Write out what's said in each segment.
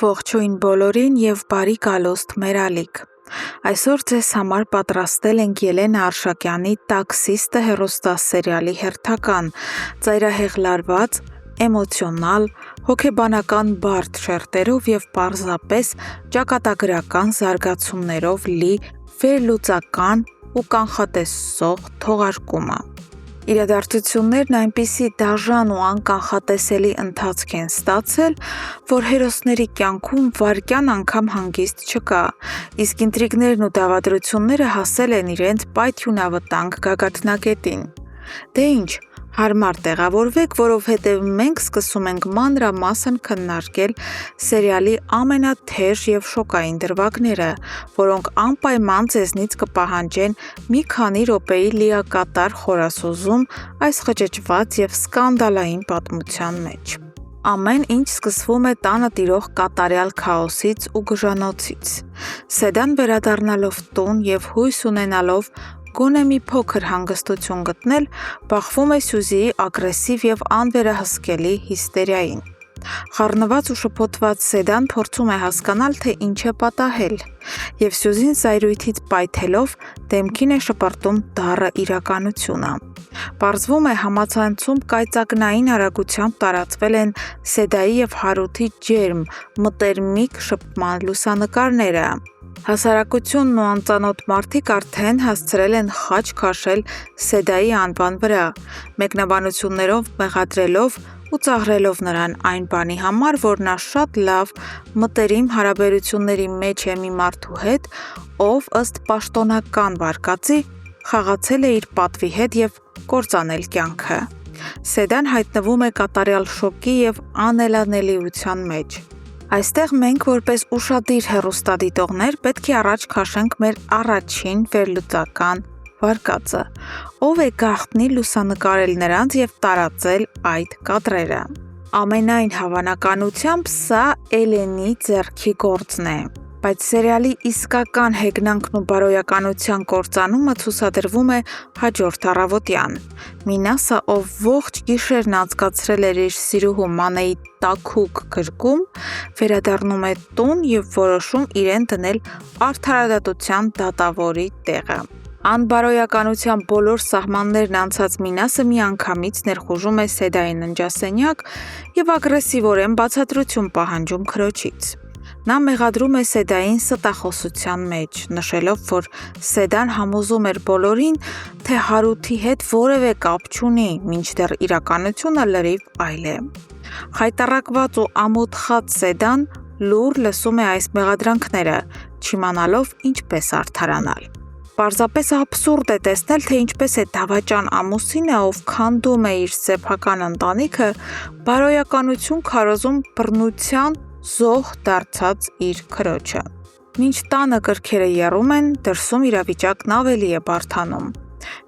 Ողջույն բոլորին եւ բարի գալուստ մեր ալիք։ Այսօր ձեզ համար պատրաստել ենք Ելենա Արշակյանի «Տաքսիստը» հեռուստասերիալի հերթական, ծայրահեղ լարված, էմոցիոնալ, հոգեբանական բարդ շերտերով եւ պարզապես ճակատագրական զարգացումներով լի վերլուծական ու կանխատեսող թողարկումը։ Իրադարձություններն այնպիսի դաժան ու անկանխատեսելի ընթացք են ստացել, որ հերոսների կյանքում վայրկյան անգամ հանգիստ չկա, իսկ ինտրիգներն ու դավադրությունները հասել են իրենց պայթյունավտանգ գագաթնակետին։ Դե ինչ, հարմար տեղավորվեք, որովհետև մենք սկսում ենք մանրամասն քննարկել սերիալի ամենաթեժ եւ շոկային դրվագները, որոնք անպայման ձեզնից կպահանջեն մի քանի րոպեի լիակատար խորասուզում այս խճճված եւ սկանդալային պատմության մեջ։ Ամեն ինչ սկսվում է տանը տիրող կատարյալ քաոսից ու գժանոցից։ Սեդան վերադառնալով տուն եւ հույս ունենալով գոնե մի փոքր հանգստություն գտնել, բախվում է Սյուզիի ագրեսիվ եւ անվերահսկելի հիստերիային։ Խառնված ու շփոթված Սեդան փորձում է հասկանալ, թե ինչ է պատահել, եւ Սյուզին զայրույթից պայթելով դեմքին է շպրտում դառը իրականությունը։ Պարզվում է, համացանցում կայծակնային արագությամբ տարածվել են Սեդայի եւ Հարութի ջերմ, մտերմիկ շփման լուսանկարները։ Հասարակությունն ու անծանոթ մարդիկ արդեն հասցրել են խաչ քաշել Սեդայի անվան վրա, մեկնաբանություններով մեղադրելով ու ծաղրելով նրան այն բանի համար, որ նա շատ լավ մտերիմ հարաբերությունների մեջ է մի մարդու հետ, ով ըստ պաշտոնական վարկածի խաղացել է իր պատվի հետ եւ կործանել կյանքը։ Սեդան հայտնվում է կատարյալ շոկի եւ անելանելիության մեջ։ Այստեղ մենք որպես ուշադիր հեռուստադիտողներ պետք է առաջ քաշենք մեր առաջին վերլուծական վարկածը, ով է գաղտնի լուսանկարել նրանց եւ տարածել այդ կադրերը։ Ամենայն հավանականությամբ սա Էլենի ձեռքի գործն է, բայց սերիալի իսկական հեգնանքն ու բարոյականության կործանումը ցուցադրվում է հաջորդ առավոտյան։ Մինասը, ով ողջ գիշերն անցկացրել էր իր սիրուհու Մանեի տաքուկ գրկում, վերադառնում է տուն եւ որոշում իրեն դնել արդարադատության դատավորի տեղը։ Անբարոյականության բոլոր սահմաններն անցած Մինասը միանգամից ներխուժում է Սեդայի ննջասենյակ եւ ագրեսիվորեն բացատրություն պահանջում քրոջից։ Նա մեղադրում է Սեդային ստախոսության մեջ, նշելով, որ Սեդան համոզում էր բոլորին, թե Հարութի հետ որևէ կապ չունի, մինչդեռ իրականությունը լրիվ այլ է։ Խայտառակված ու ամոթխած Սեդան լուռ լսում է այս մեղադրանքները, չիմանալով ինչպես արդարանալ։ Պարզապես աբսուրդ է տեսնել, թե ինչպես է դավաճան ամուսինը, ով քանդում է իր սեփական ընտանիքը, բարոյականություն քարոզում բռնության զոհ դարձած իր քրոջը։ Մինչ տանը կրքերը եռում են, դրսում իրավիճակն ավելի է բարդանում։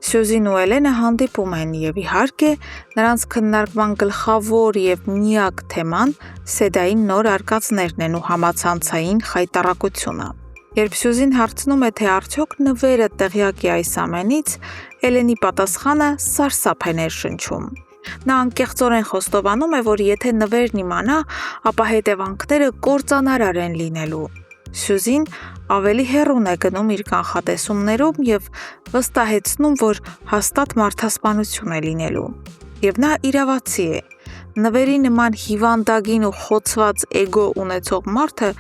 Սյուզին ու Էլենը հանդիպում են եւ իհարկե նրանց քննարկման գլխավոր եւ միակ թեման Սեդայի նոր արկածներն են ու համացանցային խայտառակությունը։ Երբ Սյուզին հարցնում է, թե արդյոք նվերը տեղյակ է այս ամենից, Էլենի պատասխանը սարսափ է ներշնչում։ Նա անկեղծորեն խոստովանում է, որ եթե նվերն իմանա, ապա հետևանքները կործանարար են լինելու։ Սյուզին ավելի հեռուն է գնում իր կանխատեսումներում եւ վստահեցնում, որ հաստատ մարդասպանություն է լինելու։ Եվ նա իրավացի է։ Նվերի նման հիվանդագին ու խոցված էգո ունեցող մարդը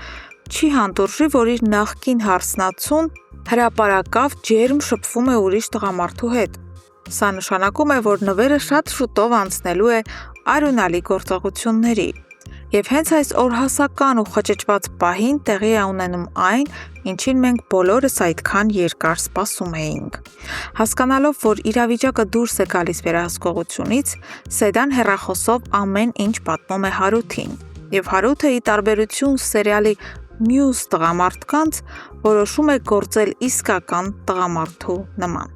չի հանդուրժի, որ իր նախկին հարսնացուն հրապարակավ ջերմ շփվում է ուրիշ տղամարդու հետ։ Սա նշանակում է, որ նվերը շատ շուտով անցնելու է արյունալի գործողությունների։ Եվ հենց այս օրհասական ու խճճված պահին տեղի է ունենում այն, ինչին մենք բոլորս այդքան երկար սպասում էինք։ Հասկանալով, որ իրավիճակը դուրս է գալիս վերահսկողությունից, Սեդան հեռախոսով ամեն ինչ պատմում է Հարութին։ Եվ Հարութը, ի տարբերություն սերիալի մյուս տղամարդկանց, որոշում է գործել իսկական տղամարդու նման։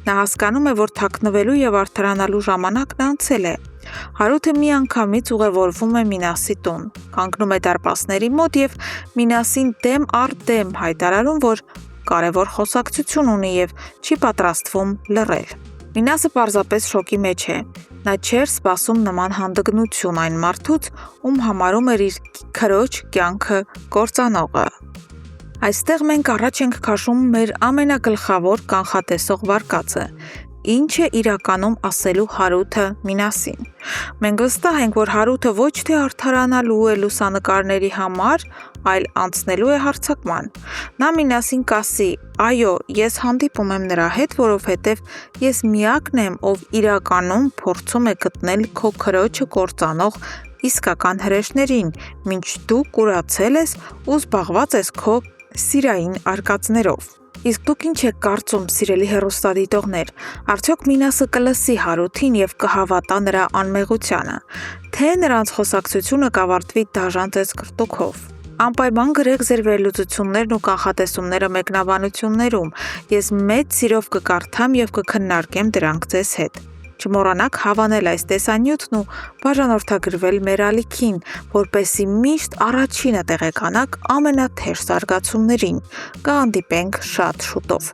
Նա հասկանում է, որ թաքնվելու եւ արդարանալու ժամանակն անցել է։ Հարութը միանգամից ուղևորվում է Մինասի տուն, կանգնում է դարպասների մոտ եւ Մինասին դեմ առ դեմ հայտարարում, որ կարևոր խոսակցություն ունի եւ չի պատրաստվում լռել։ Մինասը պարզապես շոկի մեջ է։ Նա չէր սպասում նման հանդգնություն այն մարդուց, ում համարում էր իր քրոջ կյանքը կործանողը։ Այստեղ մենք առաջ ենք քաշում մեր ամենագլխավոր կանխատեսող վարկածը. ինչ է իրականում ասելու Հարութը Մինասին։ Մենք վստահ ենք, որ Հարութը ոչ թե արդարանալու է լուսանկարների համար, այլ անցնելու է հարձակման։ Նա Մինասին կասի. այո, ես հանդիպում եմ նրա հետ, որովհետև ես միակն եմ, ով իրականում փորձում է գտնել քո քրոջը կործանող իսկական հրեշներին, մինչ դու կուրացել ես ու զբաղված ես քո սիրային արկածներով։ Իսկ դուք ինչ եք կարծում, սիրելի հեռուստադիտողներ, արդյոք Մինասը կլսի Հարութին և կհավատա նրա անմեղությանը, թե նրանց խոսակցությունը կավարտվի դաժան ծեծկռտուքով։ Անպայման գրեք ձեր վերլուծություններն ու կանխատեսումները մեկնաբանություններում, ես մեծ սիրով կկարդամ և կքննարկեմ դրանք ձեզ հետ։ Չմոռանաք հավանել այս տեսանյութն ու բաժանորդագրվել մեր ալիքին, որպեսզի միշտ առաջինը տեղեկանաք ամենաթեժ զարգացումներին։ Կհանդիպենք շատ շուտով։